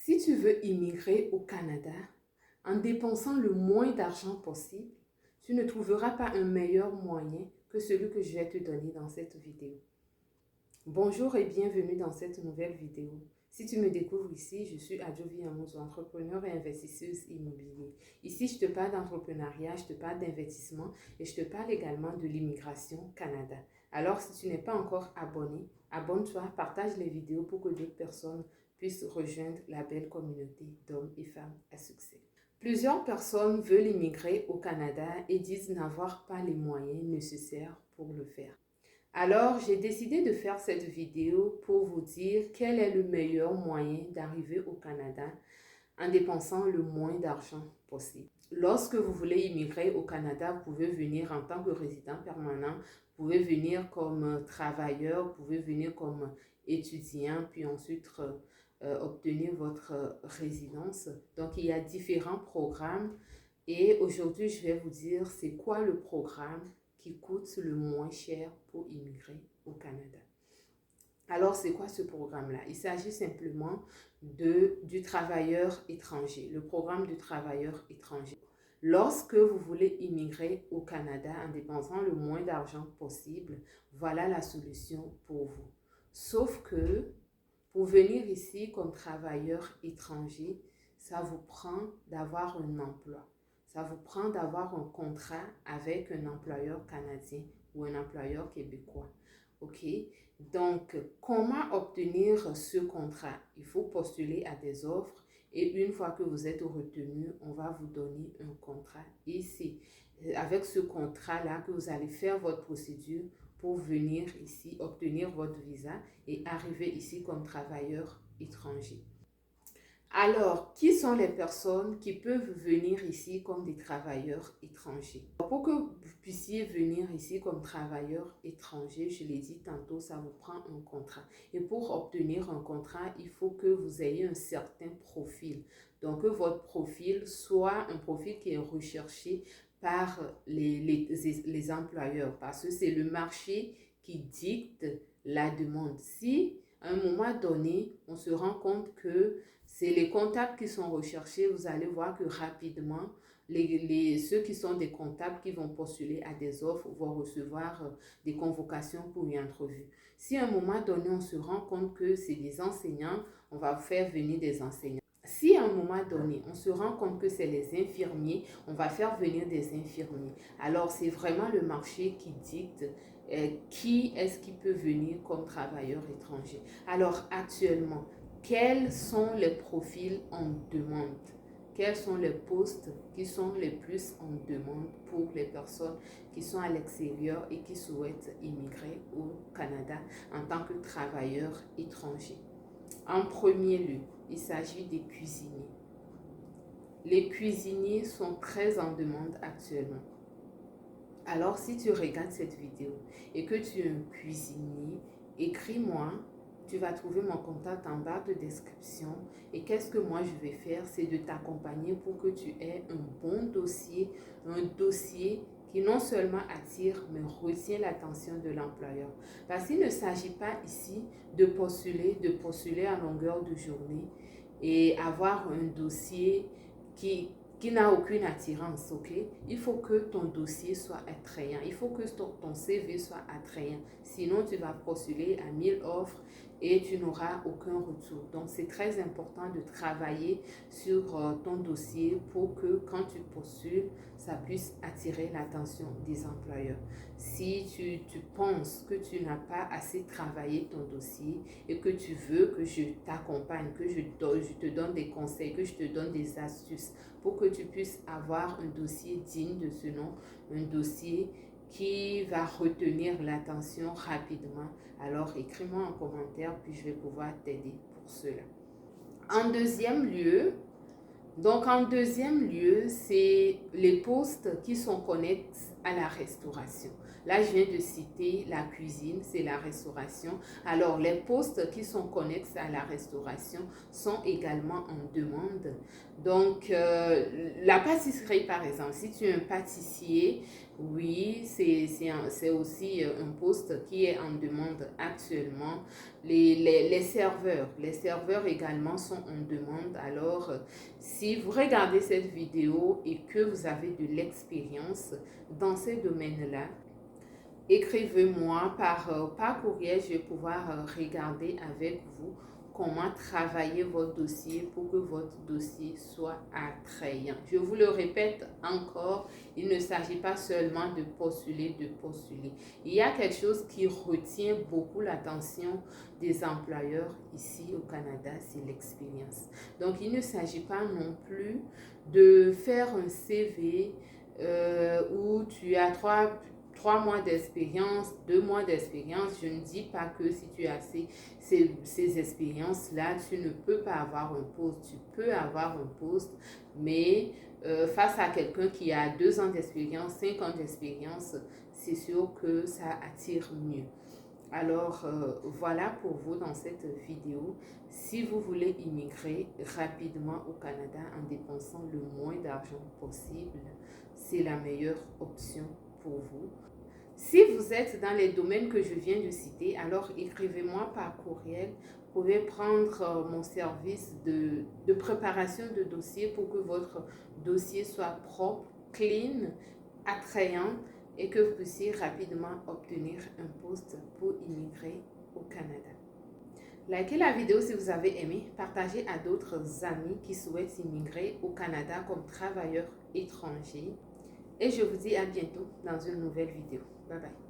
Si tu veux immigrer au Canada en dépensant le moins d'argent possible, tu ne trouveras pas un meilleur moyen que celui que je vais te donner dans cette vidéo. Bonjour et bienvenue dans cette nouvelle vidéo. Si tu me découvres ici, je suis Adjovi Amouzou, entrepreneur et investisseuse immobilière. Ici, je te parle d'entrepreneuriat, je te parle d'investissement et je te parle également de l'immigration Canada. Alors, si tu n'es pas encore abonné, abonne-toi, partage les vidéos pour que d'autres personnes puissent rejoindre la belle communauté d'hommes et femmes à succès. Plusieurs personnes veulent immigrer au Canada et disent n'avoir pas les moyens nécessaires pour le faire. Alors, j'ai décidé de faire cette vidéo pour vous dire quel est le meilleur moyen d'arriver au Canada en dépensant le moins d'argent possible. Lorsque vous voulez immigrer au Canada, vous pouvez venir en tant que résident permanent, vous pouvez venir comme travailleur, vous pouvez venir comme étudiant, puis ensuite obtenir votre résidence. Donc, il y a différents programmes et aujourd'hui, je vais vous dire c'est quoi le programme qui coûte le moins cher pour immigrer au Canada. Alors, c'est quoi ce programme-là? Il s'agit simplement du travailleur étranger, le programme du travailleur étranger. Lorsque vous voulez immigrer au Canada en dépensant le moins d'argent possible, voilà la solution pour vous. Sauf que pour venir ici comme travailleur étranger, ça vous prend d'avoir un emploi. Ça vous prend d'avoir un contrat avec un employeur canadien ou un employeur québécois. OK? Donc, comment obtenir ce contrat? Il faut postuler à des offres et une fois que vous êtes retenu, on va vous donner un contrat. Et c'est avec ce contrat-là que vous allez faire votre procédure pour venir ici, obtenir votre visa et arriver ici comme travailleur étranger. Alors, qui sont les personnes qui peuvent venir ici comme des travailleurs étrangers? Pour que vous puissiez venir ici comme travailleur étranger, je l'ai dit tantôt, ça vous prend un contrat. Et pour obtenir un contrat, il faut que vous ayez un certain profil. Donc, que votre profil soit un profil qui est recherché par les employeurs parce que c'est le marché qui dicte la demande. Si à un moment donné, on se rend compte que c'est les comptables qui sont recherchés, vous allez voir que rapidement, ceux qui sont des comptables qui vont postuler à des offres vont recevoir des convocations pour une entrevue. Si à un moment donné, on se rend compte que c'est des enseignants, on va faire venir des enseignants. Si à un moment donné, on se rend compte que c'est les infirmiers, on va faire venir des infirmiers. Alors, c'est vraiment le marché qui dicte qui est-ce qui peut venir comme travailleur étranger. Alors, actuellement, quels sont les profils en demande? Quels sont les postes qui sont les plus en demande pour les personnes qui sont à l'extérieur et qui souhaitent immigrer au Canada en tant que travailleurs étrangers? En premier lieu, il s'agit des cuisiniers. Les cuisiniers sont très en demande actuellement. Alors, si tu regardes cette vidéo et que tu es un cuisinier, écris-moi. Tu vas trouver mon contact en barre de description. Et qu'est-ce que moi je vais faire? C'est de t'accompagner pour que tu aies un bon dossier, un dossier qui non seulement attire, mais retient l'attention de l'employeur. Parce qu'il ne s'agit pas ici de postuler à longueur de journée et avoir un dossier qui n'a aucune attirance, ok? Il faut que ton dossier soit attrayant. Il faut que ton CV soit attrayant. Sinon, tu vas postuler à 1000 offres et tu n'auras aucun retour. Donc, c'est très important de travailler sur ton dossier pour que quand tu postules, ça puisse attirer l'attention des employeurs. Si tu penses que tu n'as pas assez travaillé ton dossier et que tu veux que je t'accompagne, que je te donne des conseils, que je te donne des astuces pour que tu puisses avoir un dossier digne de ce nom, un dossier qui va retenir l'attention rapidement, alors écris-moi en commentaire, puis je vais pouvoir t'aider pour cela. En deuxième lieu, c'est les postes qui sont connexes à la restauration. Là, je viens de citer la cuisine, c'est la restauration. Alors, les postes qui sont connexes à la restauration sont également en demande. Donc, la pâtisserie, par exemple, si tu es un pâtissier, oui, c'est aussi un poste qui est en demande actuellement. Les serveurs également sont en demande. Alors, si vous regardez cette vidéo et que vous avez de l'expérience dans ces domaines-là, écrivez-moi par courriel, je vais pouvoir regarder avec vous comment travailler votre dossier pour que votre dossier soit attrayant. Je vous le répète encore, il ne s'agit pas seulement de postuler. Il y a quelque chose qui retient beaucoup l'attention des employeurs ici au Canada, c'est l'expérience. Donc, il ne s'agit pas non plus de faire un CV où tu as trois mois d'expérience, 2 mois d'expérience. Je ne dis pas que si tu as ces expériences-là, tu ne peux pas avoir un poste. Tu peux avoir un poste, mais face à quelqu'un qui a 2 ans d'expérience, 5 ans d'expérience, c'est sûr que ça attire mieux. Alors, voilà pour vous dans cette vidéo. Si vous voulez immigrer rapidement au Canada en dépensant le moins d'argent possible, c'est la meilleure option pour vous. Si vous êtes dans les domaines que je viens de citer, alors écrivez-moi par courriel. Vous pouvez prendre mon service de préparation de dossier pour que votre dossier soit propre, clean, attrayant et que vous puissiez rapidement obtenir un poste pour immigrer au Canada. Likez la vidéo si vous avez aimé, partagez à d'autres amis qui souhaitent immigrer au Canada comme travailleurs étrangers. Et je vous dis à bientôt dans une nouvelle vidéo. Bye bye.